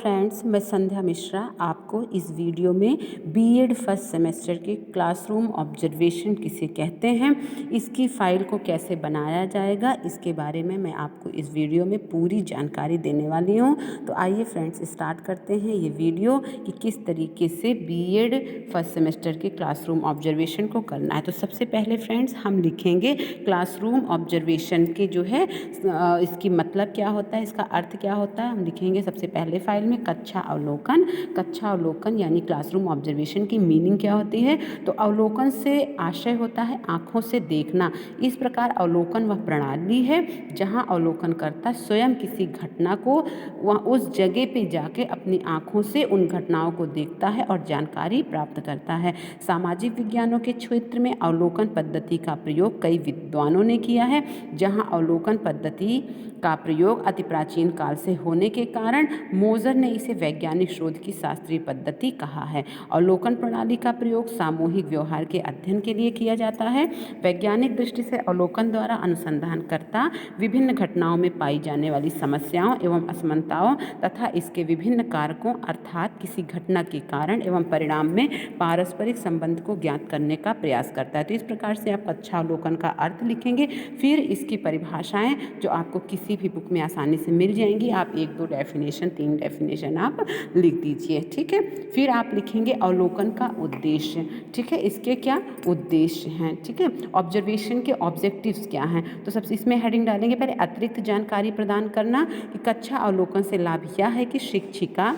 Friends, मैं संध्या मिश्रा आपको इस वीडियो में बीएड फर्स्ट सेमेस्टर के क्लासरूम ऑब्जर्वेशन किसे कहते हैं, इसकी फ़ाइल को कैसे बनाया जाएगा, इसके बारे में मैं आपको इस वीडियो में पूरी जानकारी देने वाली हूँ। तो आइए फ्रेंड्स, स्टार्ट करते हैं ये वीडियो कि किस तरीके से बीएड फर्स्ट सेमेस्टर के क्लासरूम ऑब्जर्वेशन को करना है। तो सबसे पहले फ्रेंड्स हम लिखेंगे क्लासरूम ऑब्जर्वेशन के जो है इसकी मतलब क्या होता है, इसका अर्थ क्या होता है। हम लिखेंगे सबसे पहले फाइल में कक्षा अवलोकन यानी क्लासरूम ऑब्जर्वेशन की मीनिंग क्या होती है। तो अवलोकन से आशय होता है आँखों से देखना। इस प्रकार अवलोकन वह प्रणाली है जहाँ अवलोकनकर्ता स्वयं किसी घटना को वह उस जगह पे जाके अपनी आँखों से उन घटनाओं को देखता है और जानकारी प्राप्त करता है। सामाजिक विज्ञानों के क्षेत्र में अवलोकन पद्धति का प्रयोग कई विद्वानों ने किया है। जहाँ अवलोकन पद्धति का प्रयोग अति प्राचीन काल से होने के कारण मोजर ने इसे वैज्ञानिक शोध की शास्त्रीय पद्धति कहा है। अवलोकन प्रणाली का प्रयोग सामूहिक व्यवहार के अध्ययन के लिए किया जाता है। वैज्ञानिक दृष्टि से अवलोकन द्वारा अनुसंधानकर्ता विभिन्न घटनाओं में पाई जाने वाली समस्याओं एवं असमानताओं तथा इसके विभिन्न कारकों अर्थात किसी घटना के कारण एवं परिणाम में पारस्परिक संबंध को ज्ञात करने का प्रयास करता है। तो इस प्रकार से आप कक्षा अवलोकन का अर्थ लिखेंगे, फिर इसकी परिभाषाएं जो आपको किसी भी बुक में आसानी से मिल जाएंगी। आप 1-2 डेफिनेशन 3 डेफिनेशन आप लिख दीजिए, ठीक है। फिर आप लिखेंगे अवलोकन का उद्देश्य, ठीक है, इसके क्या उद्देश्य हैं, ठीक है। ऑब्जर्वेशन के ऑब्जेक्टिव्स क्या हैं, तो सबसे इसमें हेडिंग डालेंगे पहले अतिरिक्त जानकारी प्रदान करना कि कक्षा अवलोकन से लाभ यह है कि शिक्षिका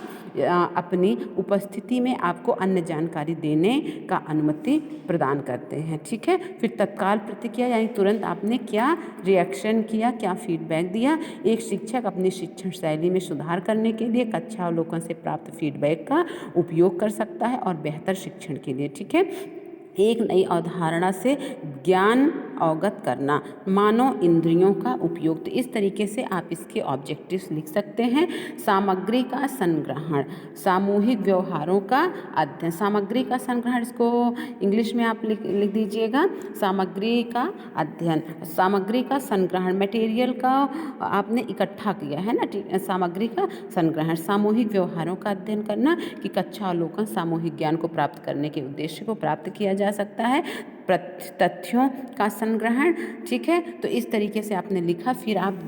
अपनी उपस्थिति में आपको अन्य जानकारी देने का अनुमति प्रदान करते हैं, ठीक है। फिर तत्काल प्रतिक्रिया यानी तुरंत आपने क्या रिएक्शन किया, क्या फीडबैक दिया। एक शिक्षक अपनी शिक्षण शैली में सुधार करने के लिए कक्षा अवलोकन से प्राप्त फीडबैक का उपयोग कर सकता है और बेहतर शिक्षण के लिए, ठीक है। एक नई अवधारणा से ज्ञान अवगत करना, मानव इंद्रियों का उपयोग। तो इस तरीके से आप इसके ऑब्जेक्टिव्स लिख सकते हैं। सामग्री का संग्रहण, सामूहिक व्यवहारों का अध्ययन। सामग्री का संग्रहण, इसको इंग्लिश में आप लिख दीजिएगा सामग्री का अध्ययन। सामग्री का संग्रहण, मटेरियल का आपने इकट्ठा किया है ना, सामग्री का संग्रहण। सामूहिक व्यवहारों का अध्ययन करना कि कक्षा अवलोकन सामूहिक ज्ञान को प्राप्त करने के उद्देश्य को प्राप्त किया जा सकता है। तथ्यों का संग्रहण, ठीक है। तो इस तरीके से आपने लिखा। फिर आप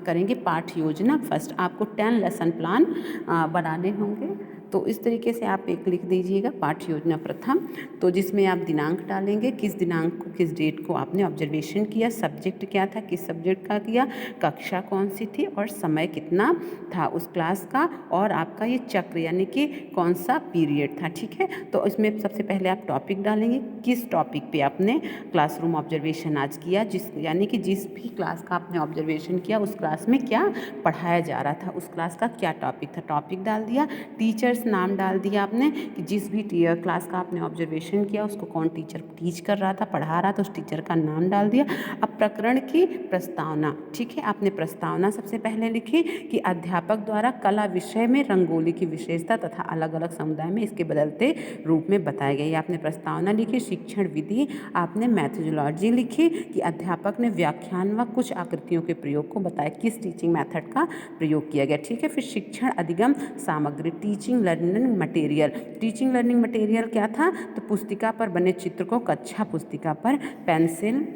करेंगे पाठ योजना। फर्स्ट आपको 10 लेसन प्लान बनाने होंगे, तो इस तरीके से आप एक लिख दीजिएगा पाठ योजना प्रथम, तो जिसमें आप दिनांक डालेंगे, किस दिनांक को किस डेट को आपने ऑब्जर्वेशन किया, सब्जेक्ट क्या था, किस सब्जेक्ट का किया, कक्षा कौन सी थी और समय कितना था उस क्लास का, और आपका ये चक्र यानी कि कौन सा पीरियड था, ठीक है। तो इसमें सबसे पहले आप टॉपिक डालेंगे, किस टॉपिक पे आपने क्लासरूम ऑब्जर्वेशन आज किया, यानी कि जिस भी क्लास का आपने ऑब्जर्वेशन किया उस क्लास में क्या पढ़ाया जा रहा था, उस क्लास का क्या टॉपिक था, टॉपिक डाल दिया। टीचर्स नाम डाल दिया आपने कि जिस भी क्लास का आपने ऑब्जर्वेशन किया उसको कौन टीचर टीच कर रहा था, पढ़ा रहा था, उस टीचर का नाम डाल दिया। अब प्रकरण की प्रस्तावना, ठीक है, आपने प्रस्तावना सबसे पहले लिखी कि अध्यापक द्वारा कला विषय में रंगोली की विशेषता तथा अलग अलग समुदाय में इसके बदलते रूप में बताए गए, आपने प्रस्तावना लिखी। शिक्षण विधि आपने मैथोडोलॉजी लिखी कि अध्यापक ने व्याख्यान व कुछ आकृतियों के प्रयोग को बताया, किस टीचिंग मेथड का प्रयोग किया गया, ठीक है। फिर शिक्षण अधिगम सामग्री, teaching learning material. Teaching learning material क्या था, तो पुस्तिका पर बने चित्र को कक्षा पुस्तिका पर पेंसिल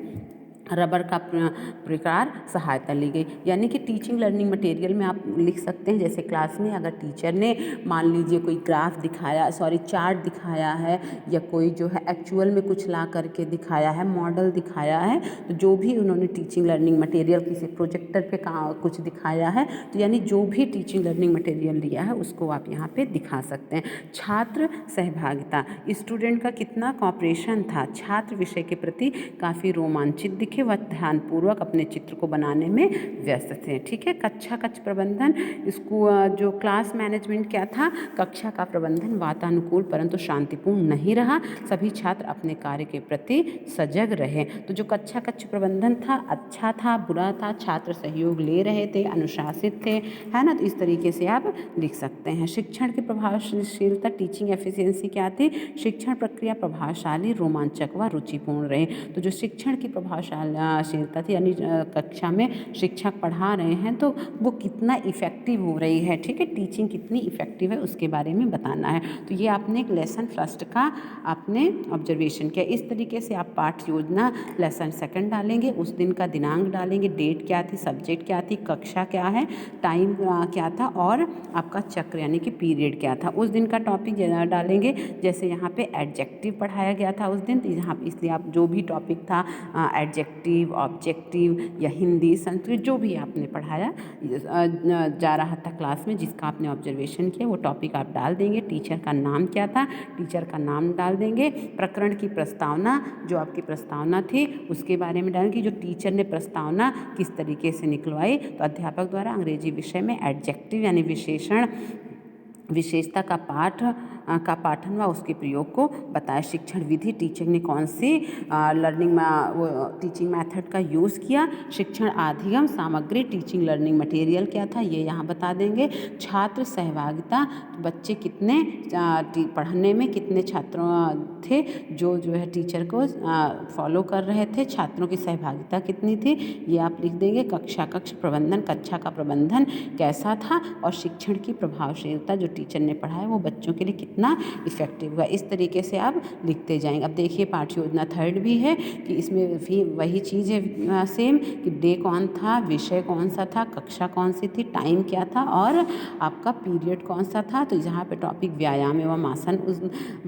रबर का प्रकार सहायता ली गई, यानी कि टीचिंग लर्निंग मटेरियल में आप लिख सकते हैं जैसे क्लास में अगर टीचर ने मान लीजिए कोई ग्राफ दिखाया, चार्ट दिखाया है, या कोई जो है एक्चुअल में कुछ ला करके दिखाया है, मॉडल दिखाया है, तो जो भी उन्होंने टीचिंग लर्निंग मटेरियल किसी प्रोजेक्टर पे कुछ दिखाया है, तो यानी जो भी टीचिंग लर्निंग मटेरियल लिया है उसको आप यहाँ पे दिखा सकते हैं। छात्र सहभागिता, स्टूडेंट का कितना कॉपरेशन था, छात्र विषय के प्रति काफ़ी रोमांचित दिखे, वह ध्यानपूर्वक अपने चित्र को बनाने में व्यस्त थे, ठीक है। कक्षा प्रबंधन, इसको जो क्लास मैनेजमेंट क्या था, कक्षा का प्रबंधन वातानुकूल परंतु शांतिपूर्ण नहीं रहा, सभी छात्र अपने कार्य के प्रति सजग रहे। तो जो कक्षा प्रबंधन था अच्छा था, बुरा था, छात्र सहयोग ले रहे थे, अनुशासित थे, है ना, तो इस तरीके से आप लिख सकते हैं। शिक्षण की प्रभावशीलता, टीचिंग एफिशिएंसी क्या थी, शिक्षण प्रक्रिया प्रभावशाली, रोमांचक व रुचिपूर्ण रहे। तो जो शिक्षण की प्रभावशाली प्रभावशीलता थी, यानी कक्षा में शिक्षक पढ़ा रहे हैं तो वो कितना इफ़ेक्टिव हो रही है, ठीक है, टीचिंग कितनी इफ़ेक्टिव है उसके बारे में बताना है। तो ये आपने एक लेसन फर्स्ट का आपने ऑब्जर्वेशन किया। इस तरीके से आप पाठ योजना लेसन सेकंड डालेंगे, उस दिन का दिनांक डालेंगे, डेट क्या थी, सब्जेक्ट क्या थी, कक्षा क्या है, टाइम क्या था और आपका चक्र यानी कि पीरियड क्या था। उस दिन का टॉपिक डालेंगे, जैसे यहाँ पे एडजेक्टिव पढ़ाया गया था उस दिन, तो यहाँ इसलिए आप जो भी टॉपिक था एडजेक्टिव, ऑब्जेक्टिव या हिंदी, संस्कृत जो भी आपने पढ़ाया जा रहा था क्लास में, जिसका आपने ऑब्जर्वेशन किया वो टॉपिक आप डाल देंगे। टीचर का नाम क्या था, टीचर का नाम डाल देंगे। प्रकरण की प्रस्तावना, जो आपकी प्रस्तावना थी उसके बारे में डालेंगे, जो टीचर ने प्रस्तावना किस तरीके से निकलवाई। तो अध्यापक द्वारा अंग्रेजी विषय में एडजेक्टिव यानी विशेषण, विशेषता का पाठन व उसके प्रयोग को बताया। शिक्षण विधि, टीचर ने कौन सी टीचिंग मेथड का यूज़ किया। शिक्षण अधिगम सामग्री, टीचिंग लर्निंग मटेरियल क्या था ये यहाँ बता देंगे। छात्र सहभागिता, बच्चे कितने पढ़ने में कितने छात्रों थे जो है टीचर को फॉलो कर रहे थे, छात्रों की सहभागिता कितनी थी ये आप लिख देंगे। कक्ष प्रबंधन, कक्षा का प्रबंधन कैसा था और शिक्षण की प्रभावशीलता, जो टीचर ने पढ़ाया वो बच्चों के लिए कितना इफेक्टिव हुआ। इस तरीके से आप लिखते जाएंगे। अब देखिए पाठ योजना थर्ड भी है कि इसमें भी वही चीज़ है सेम, कि डे कौन था, विषय कौन सा था, कक्षा कौन सी थी, टाइम क्या था और आपका पीरियड कौन सा था। तो यहाँ पे टॉपिक व्यायाम एवं आसन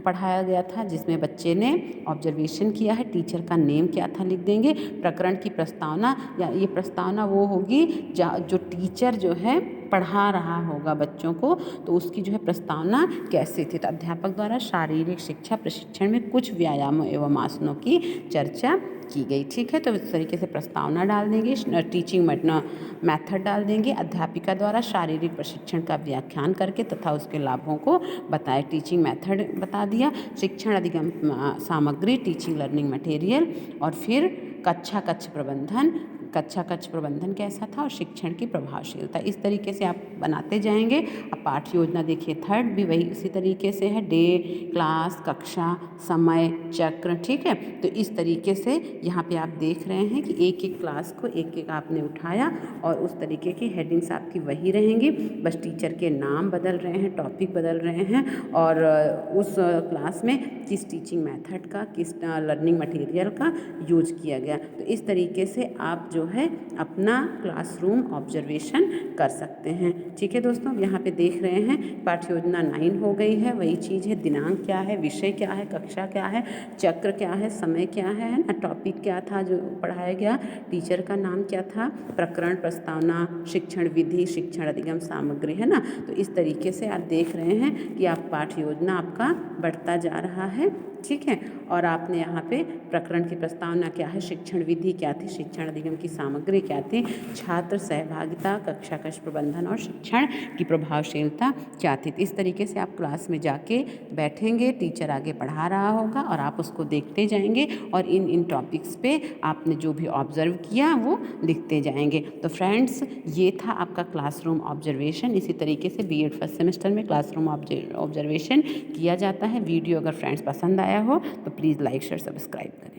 पढ़ाया गया था, जिसमें बच्चे ने ऑब्जर्वेशन किया है। टीचर का नेम क्या था लिख देंगे। प्रकरण की प्रस्तावना, या ये प्रस्तावना वो होगी जो टीचर जो है पढ़ा रहा होगा बच्चों को, तो उसकी जो है प्रस्तावना कैसे थी। तो अध्यापक द्वारा शारीरिक शिक्षा प्रशिक्षण में कुछ व्यायामों एवं आसनों की चर्चा की गई, ठीक है। तो इस तरीके से प्रस्तावना डाल देंगे, टीचिंग मेथड डाल देंगे। अध्यापिका द्वारा शारीरिक प्रशिक्षण का व्याख्यान करके तथा उसके लाभों को बताए, टीचिंग मेथड बता दिया। शिक्षण अधिगम सामग्री, टीचिंग लर्निंग मटेरियल, और फिर कक्ष प्रबंधन कैसा था और शिक्षण की प्रभावशीलता। इस तरीके से आप बनाते जाएंगे। अब पाठ योजना देखिए थर्ड भी वही उसी तरीके से है, डे, क्लास, कक्षा, समय, चक्र, ठीक है। तो इस तरीके से यहाँ पे आप देख रहे हैं कि एक एक क्लास को एक एक आपने उठाया और उस तरीके की हेडिंग्स आपकी वही रहेंगी, बस टीचर के नाम बदल रहे हैं, टॉपिक बदल रहे हैं और उस क्लास में किस टीचिंग मेथड का, किस लर्निंग मटेरियल का यूज किया गया। तो इस तरीके से आप जो है अपना क्लासरूम ऑब्जर्वेशन कर सकते हैं, ठीक है दोस्तों। यहाँ पे देख रहे हैं पाठ योजना 9 हो गई है, वही चीज़ है, दिनांक क्या है, विषय क्या है, कक्षा क्या है, चक्र क्या है, समय क्या है ना, टॉपिक क्या था जो पढ़ाया गया, टीचर का नाम क्या था, प्रकरण, प्रस्तावना, शिक्षण विधि, शिक्षण अधिगम सामग्री, है ना। तो इस तरीके से आप देख रहे हैं कि आप पाठ योजना आपका बढ़ता जा रहा है, ठीक है। और आपने यहाँ पे प्रकरण की प्रस्तावना क्या है, शिक्षण विधि क्या थी, शिक्षण अधिगम की सामग्री क्या थी, छात्र सहभागिता, कक्षा प्रबंधन और शिक्षण की प्रभावशीलता क्या थी। इस तरीके से आप क्लास में जाके बैठेंगे, टीचर आगे पढ़ा रहा होगा और आप उसको देखते जाएंगे और इन टॉपिक्स पे आपने जो भी ऑब्जर्व किया वो लिखते जाएंगे। तो फ्रेंड्स ये था आपका क्लासरूम ऑब्जर्वेशन। इसी तरीके से बीएड फर्स्ट सेमेस्टर में क्लासरूम ऑब्जर्वेशन किया जाता है। वीडियो अगर फ्रेंड्स पसंद आया हो तो प्लीज़ लाइक शेयर सब्सक्राइब करें।